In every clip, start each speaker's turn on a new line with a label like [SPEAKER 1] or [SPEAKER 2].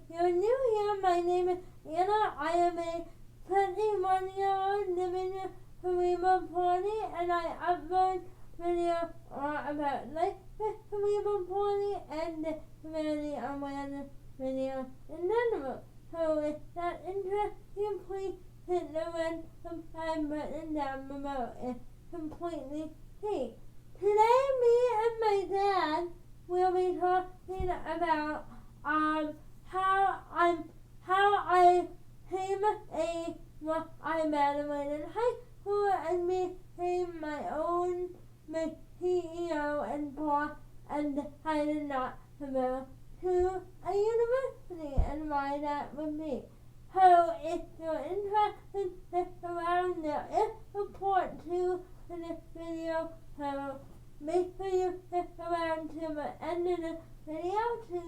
[SPEAKER 1] you're new here, my name is Anna. I am a 21-year-old living in cerebral palsy, and I upload video about life with cerebral palsy and disability awareness video in general. So if that interests you, please hit the red subscribe button down below. It's completely free. Today, me and my dad will be talking about how I graduated high school and became my own CEO and boss, and decided not to go to a university and why that would be. So if you're interested, stick around. There is support too in this video, so make sure you stick around to the end of this video to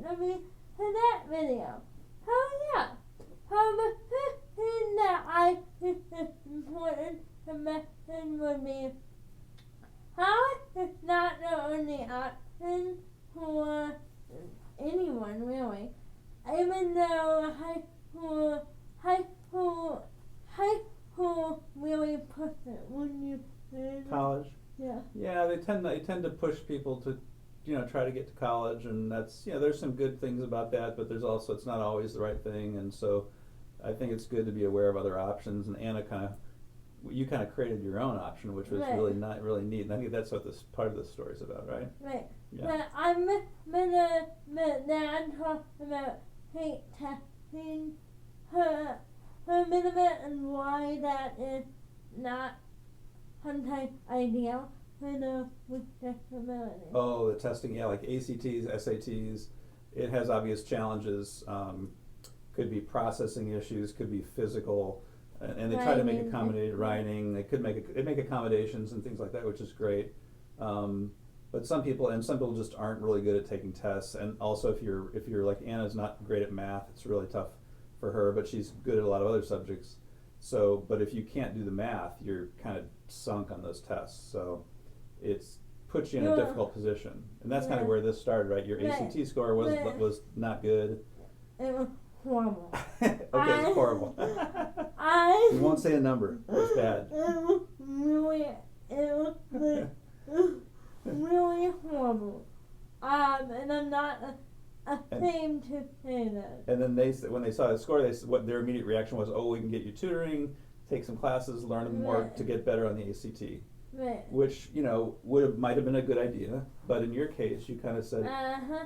[SPEAKER 1] get me to that video. So yeah, the first thing that I think is important to mention would be college is not the only option for anyone really. Even though high school really puts it when you
[SPEAKER 2] college.
[SPEAKER 1] Yeah.
[SPEAKER 2] Yeah, they tend to push people to, try to get to college, and that's, there's some good things about that, but there's also, it's not always the right thing, and so I think it's good to be aware of other options. And Anna you kind of created your own option, which was
[SPEAKER 1] right.
[SPEAKER 2] really neat. And I think that's what this part of this story is about, right?
[SPEAKER 1] Right.
[SPEAKER 2] Yeah.
[SPEAKER 1] But I'm gonna Dad talk about hate testing for a minute and why that is not sometimes ideal for those with disabilities.
[SPEAKER 2] Oh, the testing, yeah, like ACTs, SATs, it has obvious challenges. Could be processing issues, could be physical, and they try to make writing. They make accommodations and things like that, which is great. But some people just aren't really good at taking tests. And also, if you're like Anna's not great at math, it's really tough for her. But she's good at a lot of other subjects. So, but if you can't do the math, you're kind of sunk on those tests. So, it's puts you in a difficult position, and that's kind of where this started, right? Your ACT score was not good.
[SPEAKER 1] It was horrible.
[SPEAKER 2] Okay, it's horrible. We won't say a number. It's bad.
[SPEAKER 1] It was really horrible. And I'm not ashamed to say that.
[SPEAKER 2] And then when they saw the score, what their immediate reaction was, "Oh, we can get you tutoring, take some classes, learn more to get better on the ACT."
[SPEAKER 1] Right.
[SPEAKER 2] Which might have been a good idea, but in your case, you kind of said,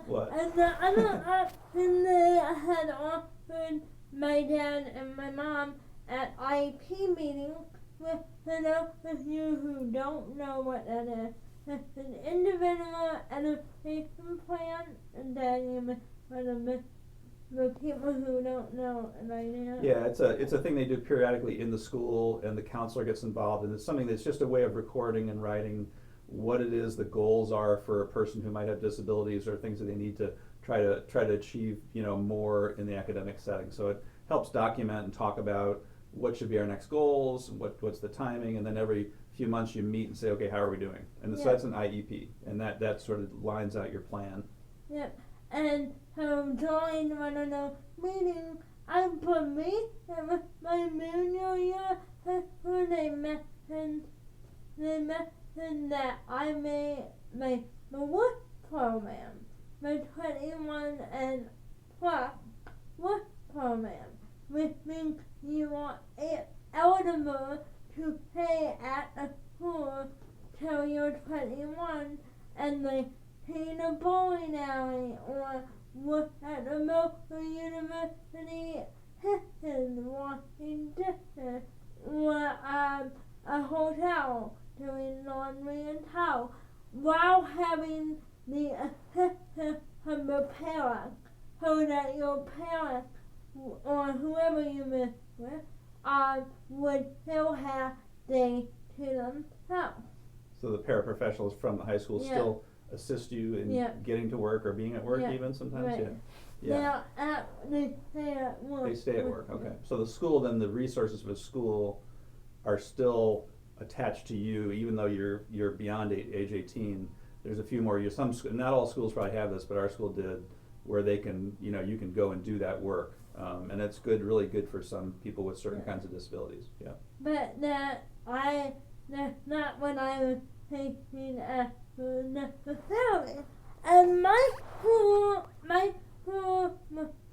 [SPEAKER 2] "What?"
[SPEAKER 1] And the other option that I had offered my dad and my mom at IEP meetings with, for those of you who don't know what that is, it's an individual education plan, and then the people who don't know right now.
[SPEAKER 2] Yeah, it's a thing they do periodically in the school, and the counselor gets involved, and it's something that's just a way of recording and writing what it is the goals are for a person who might have disabilities or things that they need to try to achieve, more in the academic setting. So it helps document and talk about what should be our next goals, what's the timing, and then every few months you meet and say, okay, how are we doing? And so that's an IEP, and that sort of lines out your plan.
[SPEAKER 1] Yep. And so during one of those meetings, I believe it was my junior year high school, they mentioned that I made my work program, my 21 and plus work program, which means you are eligible to pay at a school till you're 21 and paint a bowling alley or work at a local university, kitchen, washing dishes, or a hotel doing laundry and towel, while having the assistance from the parents, so that your parents or whoever you live with would still have day to themselves.
[SPEAKER 2] So the paraprofessionals from the high school still assist you in getting to work or being at work even sometimes?
[SPEAKER 1] Right.
[SPEAKER 2] Yeah.
[SPEAKER 1] They stay at work.
[SPEAKER 2] They stay at work, okay. So the school, then the resources of the school are still attached to you, even though you're beyond age 18. There's a few more. Not all schools probably have this, but our school did, where they can, you can go and do that work. And it's good, really good for some people with certain kinds of disabilities. Yeah.
[SPEAKER 1] But that's not what I was thinking necessarily. And my school,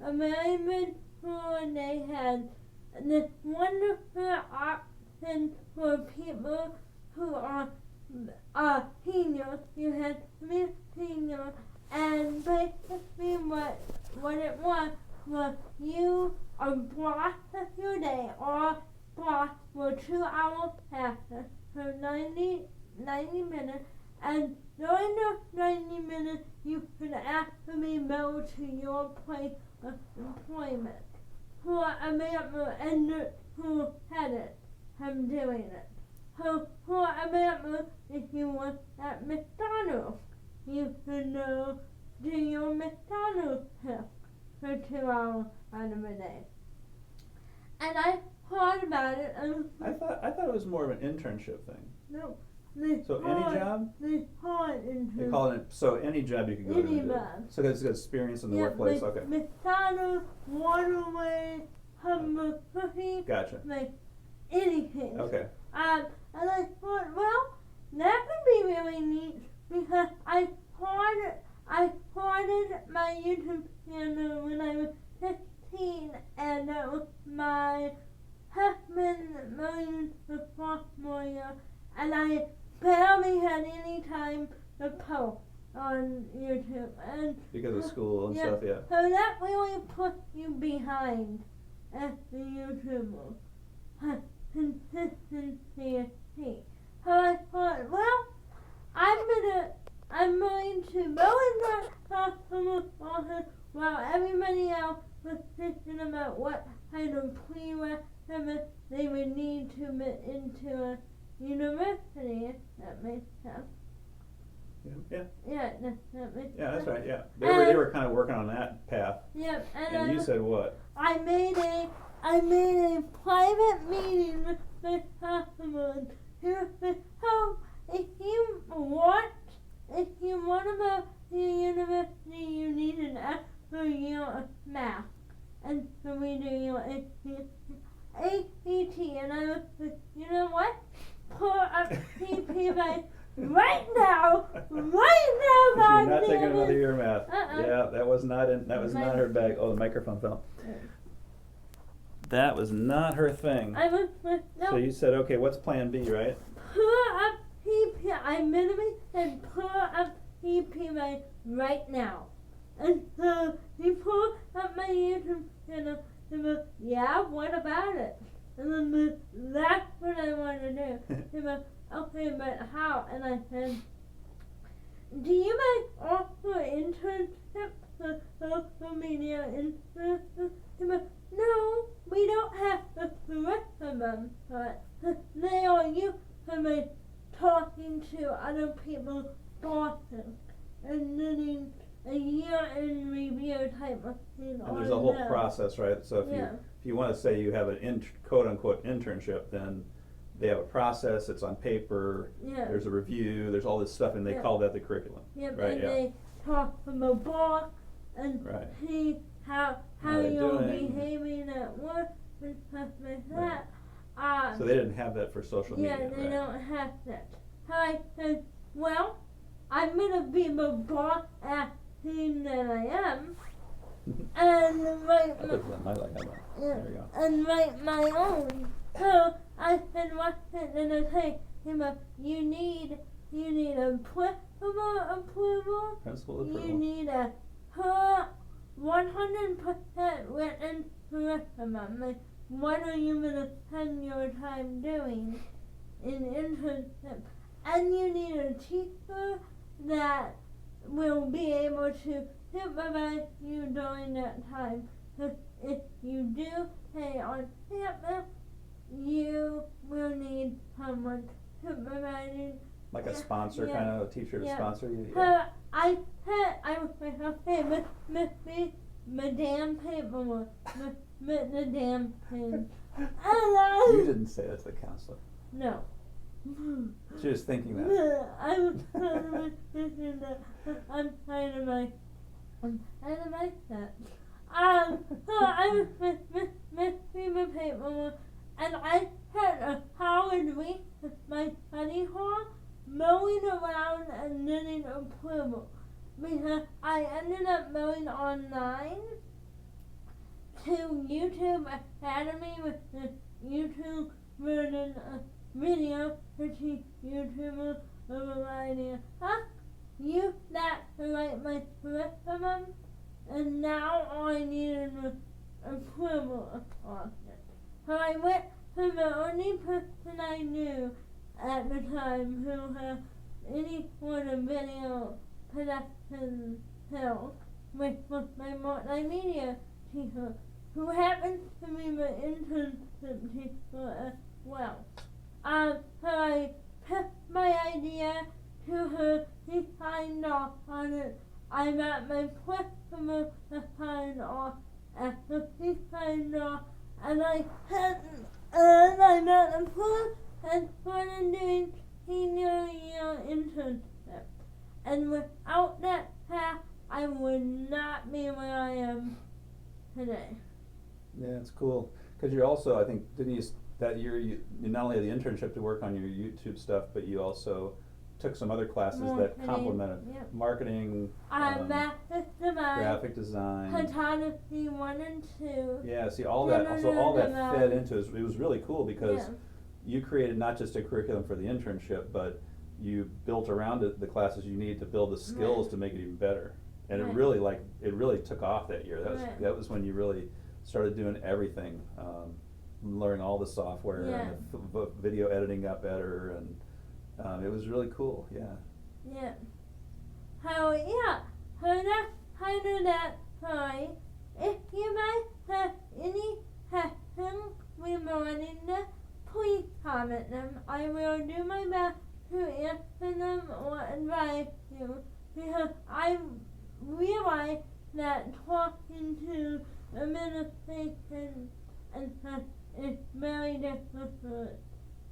[SPEAKER 1] American school, they had this wonderful option for people who are seniors. You had to be senior, and basically what it was you are blocked your day or blocked for 2 hour classes for 90 minutes, and during the 90 minutes you could actually go to your place of employment. For example, and who had it from doing it. So, for example, if you were at McDonald's, you could go to your McDonald's shift for 2 hours out of a day. And I thought about it.
[SPEAKER 2] I thought it was more of an internship thing.
[SPEAKER 1] No.
[SPEAKER 2] So any job?
[SPEAKER 1] They call it internship.
[SPEAKER 2] They call it, so any job you can go
[SPEAKER 1] any
[SPEAKER 2] to.
[SPEAKER 1] job.
[SPEAKER 2] So it's got experience in the workplace. Okay.
[SPEAKER 1] McDonald's, Waterway, Humble Cookie.
[SPEAKER 2] Gotcha.
[SPEAKER 1] Like anything.
[SPEAKER 2] Okay.
[SPEAKER 1] And I thought, well, that could be really neat because I started my YouTube channel when I was 16, and that was my husband moving to sophomore year, and I barely had any time to post on YouTube. And
[SPEAKER 2] because of school and stuff, yeah.
[SPEAKER 1] So that really puts you behind as a YouTuber. Consistency. So I thought, well, I'm going to go in the customer office while everybody else was thinking about what kind of prerequisites they would need to get into a university, if that makes sense.
[SPEAKER 2] Yeah.
[SPEAKER 1] Yeah, that makes sense.
[SPEAKER 2] Yeah, that's right, yeah. They were kind of working on that path.
[SPEAKER 1] Yep,
[SPEAKER 2] and you said what?
[SPEAKER 1] I made a private meeting with the customers who said, oh, if you want to go to university, you need an extra year of math. And so we do your ACT, and I was like, you know what? Pull up CPA right now,
[SPEAKER 2] You're not taking another year of math. Yeah, that was not not her bag. Oh, the microphone fell. That was not her thing.
[SPEAKER 1] No.
[SPEAKER 2] So you said, okay, what's plan B, right?
[SPEAKER 1] Pull up CPA. I literally said pull up CPA right now. And so he pulled up my YouTube channel and was, yeah, what about it? And then that's what I want to do. He was, okay, but how? And I said, do you guys offer internships for social media influencers? He was, no, we don't have the rest of them, but they are used to me talking to other people's bosses and doing a year-end review type of thing.
[SPEAKER 2] And there's a whole process, right? So if you want to say you have an quote-unquote internship, then they have a process, it's on paper, there's a review, there's all this stuff, and they call that the curriculum.
[SPEAKER 1] Yep,
[SPEAKER 2] right?
[SPEAKER 1] And they talk from a boss and see how you're behaving at work and stuff like that.
[SPEAKER 2] So they didn't have that for social media.
[SPEAKER 1] Yeah, they don't have that. So I said, well, I'm going to be the boss at team that I am, and write my own. So I said, what's it gonna take? You need a principal approval. You need a 100% written curriculum. Like, what are you gonna spend your time doing in internship? And you need a teacher that will be able to supervise you during that time. Because if you do stay on campus, you will need someone supervising.
[SPEAKER 2] Like a sponsor, kind of a teacher to sponsor you?
[SPEAKER 1] I was like, okay, Madame paperwork, the damn thing.
[SPEAKER 2] You didn't say that to the counselor.
[SPEAKER 1] No.
[SPEAKER 2] She was thinking that.
[SPEAKER 1] I was thinking that I'm kind of like, And it makes sense. So I was with my paper, and I had a hard week with my study hall, mowing around and knitting a quilt. Because I ended up mowing online to YouTube Academy with the YouTube version of video to teach YouTubers a variety of stuff. Use that to write my curriculum, and now all I needed was a quilt on it. So I went to the only person I knew at the time who had any sort of video production skills, which was my multimedia teacher, who happened to be my internship teacher as well. So I took my idea to her, he signed off on it. I got my principal to sign off after he signed off, and I got the first and started doing senior year internship. And without that path, I would not be where I am today.
[SPEAKER 2] Yeah, it's cool. Because you're also, I think, didn't you, that year you not only had the internship to work on your YouTube stuff, but you also took some other classes that complemented marketing,
[SPEAKER 1] graphic
[SPEAKER 2] design,
[SPEAKER 1] photography 1 and 2.
[SPEAKER 2] Yeah, see all that. So all that fed into it. It was really cool because you created not just a curriculum for the internship, but you built around it the classes you need to build the skills to make it even better. And it really took off that year. That was when you really started doing everything, learning all the software and the video editing got better, and it was really cool.
[SPEAKER 1] Yeah. So that's kind of that story. If you guys have any questions regarding this, please comment them. I will do my best to answer them or advise you, because I realize that talking to administration and such is very difficult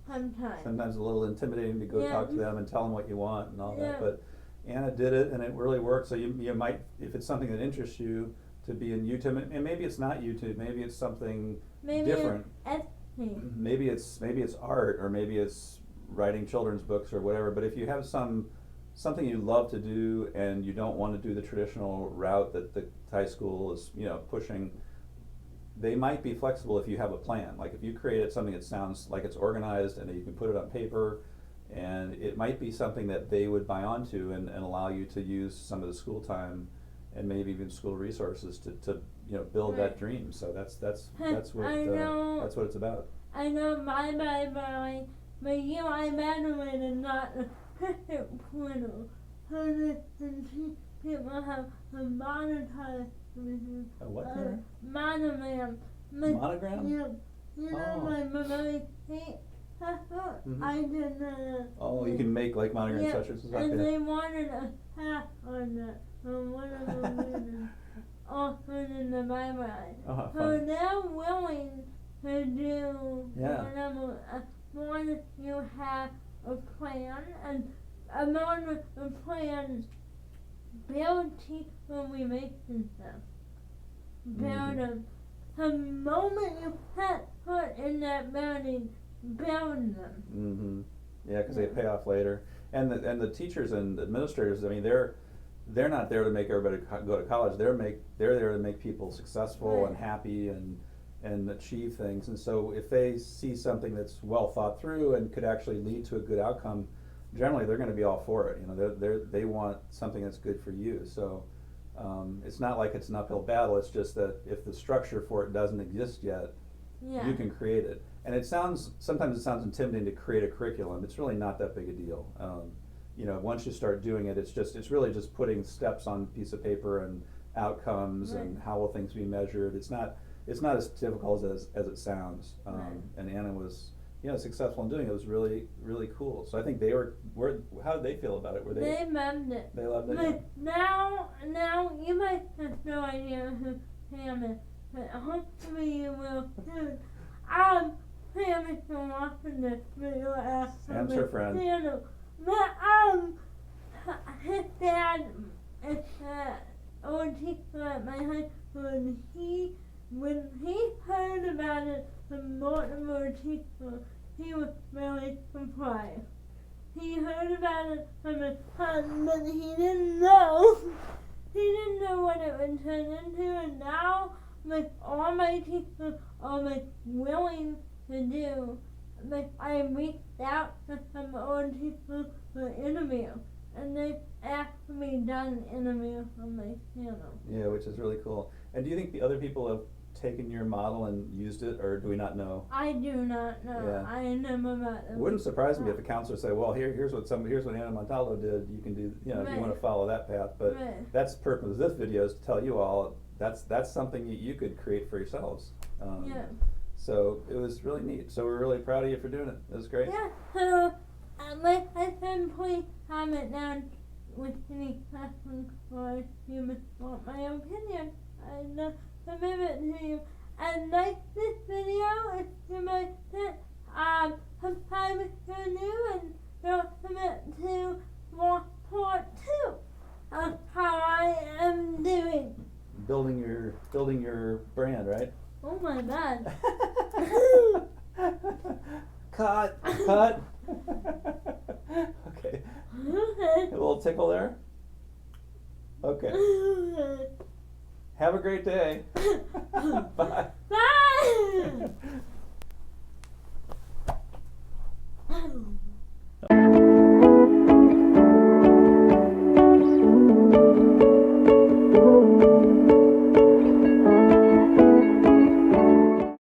[SPEAKER 1] sometimes.
[SPEAKER 2] Sometimes a little intimidating to go talk to them and tell them what you want and all that, but Anna did it and it really worked. So you might, if it's something that interests you, to be in YouTube, and maybe it's not YouTube, maybe it's something different. Maybe it's art, or maybe it's writing children's books or whatever. But if you have something you love to do and you don't want to do the traditional route that the high school is pushing, they might be flexible if you have a plan. Like if you created something that sounds like it's organized and that you can put it on paper, and it might be something that they would buy onto and allow you to use some of the school time and maybe even school resources to build that dream. So that's what it's about.
[SPEAKER 1] I know my library, but I graduated not a perfect portal. People have a monetized
[SPEAKER 2] a what there?
[SPEAKER 1] Monogram.
[SPEAKER 2] Monogram?
[SPEAKER 1] My memory tape. I did that.
[SPEAKER 2] Oh, you can make like monogram sweatshirts and stuff.
[SPEAKER 1] And they wanted a hat on that. One of them offered in the library. So they're willing to do whatever, as long as you have a plan, and among the plan, build teacher relationships. Build them. The moment you set foot in that building, build them.
[SPEAKER 2] Yeah, because they pay off later. And the teachers and administrators, I mean, they're not there to make everybody go to college. They're there to make people successful and happy and achieve things. And so if they see something that's well thought through and could actually lead to a good outcome, generally they're going to be all for it. They want something that's good for you. So it's not like it's an uphill battle. It's just that if the structure for it doesn't exist yet, you can create it. And sometimes it sounds intimidating to create a curriculum. It's really not that big a deal. Once you start doing it, it's really just putting steps on a piece of paper and outcomes and how will things be measured. It's not as difficult as it sounds. And Anna was successful in doing it. It was really, really cool. So I think how did they feel about it?
[SPEAKER 1] They loved it.
[SPEAKER 2] They loved it.
[SPEAKER 1] But now you might have no idea who Pam is, but hopefully you will soon. Pam is so watching this video after
[SPEAKER 2] Sam's her friend.
[SPEAKER 1] But his dad is old teacher at my high school, and when he heard about it from multiple teachers, he was really surprised. He heard about it from his son, but he didn't know. He didn't know what it would turn into, and now, like, all my teachers are, like, willing to do. Like, I reached out to some old teachers for interview, and they asked me done interview on my channel.
[SPEAKER 2] Yeah, which is really cool. And do you think the other people have taken your model and used it, or do we not know?
[SPEAKER 1] I do not know.
[SPEAKER 2] Yeah.
[SPEAKER 1] I never met them.
[SPEAKER 2] It wouldn't surprise me if a counselor said, "Well, here's what Hannah Montalvo did. You can do, if you want to follow that path." But that's the purpose of this video, is to tell you all that's something you could create for yourselves.
[SPEAKER 1] Yeah.
[SPEAKER 2] So it was really neat. So we're really proud of you for doing it. It was great.
[SPEAKER 1] Yeah. So, like I said, please comment down with any questions or if you want my opinion. I'd love to give it to you. And like this video if you like it. Subscribe if you're new, and don't forget to watch part 2 of how I am doing.
[SPEAKER 2] Building your brand, right?
[SPEAKER 1] Oh my god.
[SPEAKER 2] Cut. Okay.
[SPEAKER 1] Okay.
[SPEAKER 2] A little tickle there. Okay. Have a great day. Bye.